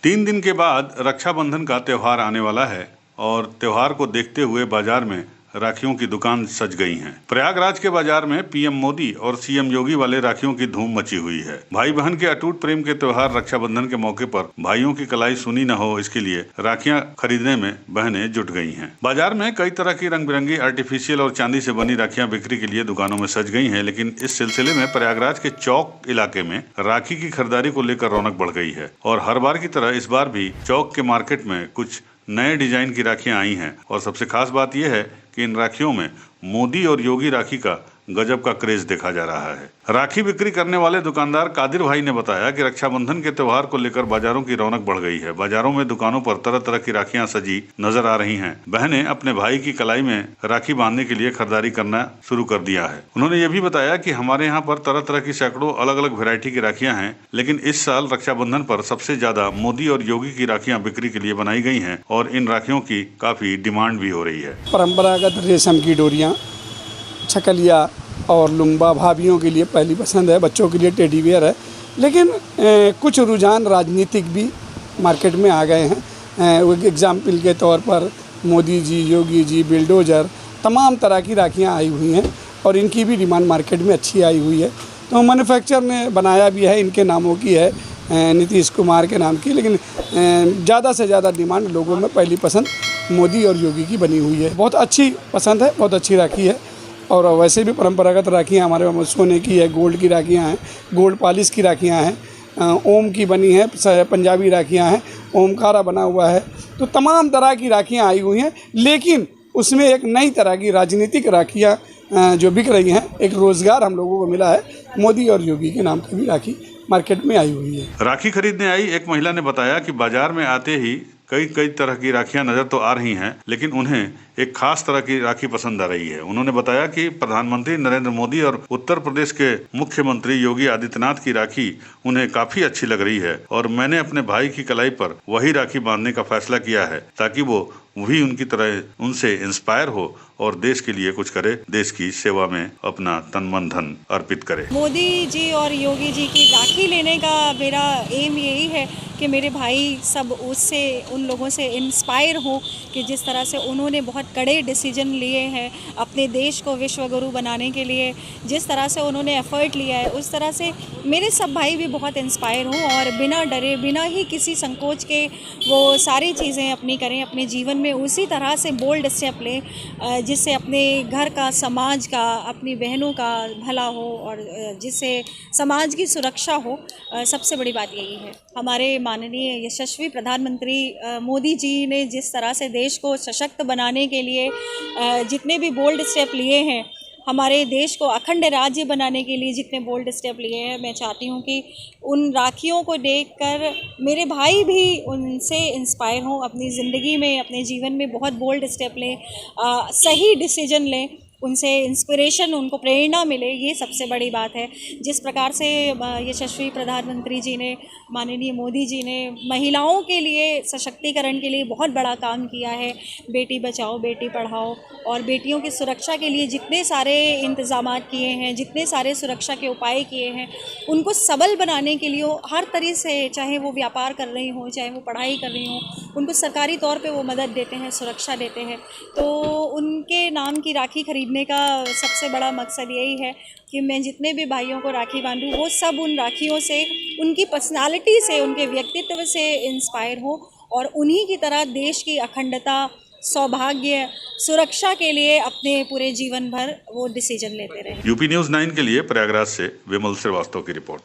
3 दिन के बाद रक्षाबंधन का त्यौहार आने वाला है और त्योहार को देखते हुए बाजार में राखियों की दुकान सज गई हैं। प्रयागराज के बाजार में पीएम मोदी और सीएम योगी वाले राखियों की धूम मची हुई है। भाई बहन के अटूट प्रेम के त्योहार रक्षाबंधन के मौके पर भाइयों की कलाई सुनी न हो, इसके लिए राखियां खरीदने में बहनें जुट गई हैं। बाजार में कई तरह की रंग बिरंगी आर्टिफिशियल और चांदी से बनी राखियां बिक्री के लिए दुकानों में सज गई हैं, लेकिन इस सिलसिले में प्रयागराज के चौक इलाके में राखी की खरीदारी को लेकर रौनक बढ़ गई है और हर बार की तरह इस बार भी चौक के मार्केट में कुछ नए डिजाइन की राखियां आई हैं और सबसे खास बात यह है कि इन राखियों में मोदी और योगी राखी का गजब का क्रेज देखा जा रहा है। राखी बिक्री करने वाले दुकानदार कादिर भाई ने बताया कि रक्षाबंधन के त्योहार को लेकर बाजारों की रौनक बढ़ गई है। बाजारों में दुकानों पर तरह तरह की राखियां सजी नजर आ रही हैं। बहनें अपने भाई की कलाई में राखी बांधने के लिए खरीदारी करना शुरू कर दिया है। उन्होंने ये भी बताया कि हमारे यहाँ पर तरह तरह की सैकड़ों अलग अलग वैरायटी की राखियां हैं, लेकिन इस साल रक्षाबंधन पर सबसे ज्यादा मोदी और योगी की राखियां बिक्री के लिए बनाई गई हैं और इन राखियों की काफी डिमांड भी हो रही है। परंपरागत रेशम की डोरियाँ, छकलिया और लुम्बा भाभियों के लिए पहली पसंद है, बच्चों के लिए टेडी बियर है, लेकिन कुछ रुझान राजनीतिक भी मार्केट में आ गए हैं। एग्जाम्पल के तौर पर मोदी जी, योगी जी, बिल्डोजर, तमाम तरह की राखियां आई हुई हैं और इनकी भी डिमांड मार्केट में अच्छी आई हुई है। तो मैन्युफैक्चर ने बनाया भी है, इनके नामों की है, नीतीश कुमार के नाम की, लेकिन ज़्यादा से ज़्यादा डिमांड लोगों में पहली पसंद मोदी और योगी की बनी हुई है। बहुत अच्छी पसंद है, बहुत अच्छी राखी है। और वैसे भी परंपरागत राखियाँ हमारे वहाँ सोने की है, गोल्ड की राखियाँ हैं, गोल्ड पॉलिश की राखियाँ हैं, ओम की बनी है, पंजाबी राखियाँ हैं, ओमकारा बना हुआ है। तो तमाम तरह की राखियाँ आई हुई हैं, लेकिन उसमें एक नई तरह की राजनीतिक राखियाँ जो बिक रही हैं, एक रोज़गार हम लोगों को मिला है। मोदी और योगी के नाम की भी राखी मार्केट में आई हुई है। राखी खरीदने आई एक महिला ने बताया कि बाजार में आते ही कई तरह की राखियां नजर तो आ रही हैं, लेकिन उन्हें एक खास तरह की राखी पसंद आ रही है। उन्होंने बताया कि प्रधानमंत्री नरेंद्र मोदी और उत्तर प्रदेश के मुख्यमंत्री योगी आदित्यनाथ की राखी उन्हें काफी अच्छी लग रही है और मैंने अपने भाई की कलाई पर वही राखी बांधने का फैसला किया है ताकि वो भी उनकी तरह उनसे इंस्पायर हो और देश के लिए कुछ करे, देश की सेवा में अपना तन मन धन अर्पित करे। मोदी जी और योगी जी की राखी लेने का मेरा एम यही है कि मेरे भाई सब उससे, उन लोगों से इंस्पायर हो कि जिस तरह से उन्होंने बहुत कड़े डिसीजन लिए हैं अपने देश को विश्व गुरु बनाने के लिए, जिस तरह से उन्होंने एफर्ट लिया है, उस तरह से मेरे सब भाई भी बहुत इंस्पायर हों और बिना डरे, बिना ही किसी संकोच के वो सारी चीज़ें अपनी करें, अपने जीवन में उसी तरह से बोल्ड स्टेप लें जिससे अपने घर का, समाज का, अपनी बहनों का भला हो और जिससे समाज की सुरक्षा हो। सबसे बड़ी बात यही है। हमारे माननीय यशस्वी प्रधानमंत्री मोदी जी ने जिस तरह से देश को सशक्त बनाने के लिए जितने भी बोल्ड स्टेप लिए हैं, हमारे देश को अखंड राज्य बनाने के लिए जितने बोल्ड स्टेप लिए हैं, मैं चाहती हूँ कि उन राखियों को देखकर मेरे भाई भी उनसे इंस्पायर हों, अपनी ज़िंदगी में, अपने जीवन में बहुत बोल्ड स्टेप लें, सही डिसीजन लें, उनसे इंस्पिरेशन, उनको प्रेरणा मिले। ये सबसे बड़ी बात है। जिस प्रकार से यशस्वी प्रधानमंत्री जी ने, माननीय मोदी जी ने महिलाओं के लिए सशक्तिकरण के लिए बहुत बड़ा काम किया है, बेटी बचाओ बेटी पढ़ाओ, और बेटियों की सुरक्षा के लिए जितने सारे इंतज़ामात किए हैं, जितने सारे सुरक्षा के उपाय किए हैं, उनको सबल बनाने के लिए हर तरह से, चाहे वो व्यापार कर रही हों, चाहे वो पढ़ाई कर रही हों, उनको सरकारी तौर पे वो मदद देते हैं, सुरक्षा देते हैं। तो उनके नाम की राखी खरीदने का सबसे बड़ा मकसद यही है कि मैं जितने भी भाइयों को राखी बांधूं, वो सब उन राखियों से, उनकी पर्सनालिटी से, उनके व्यक्तित्व से इंस्पायर हो और उन्हीं की तरह देश की अखंडता, सौभाग्य, सुरक्षा के लिए अपने पूरे जीवन भर वो डिसीजन लेते रहे। यूपी न्यूज़ 9 के लिए प्रयागराज से विमल श्रीवास्तव की रिपोर्ट।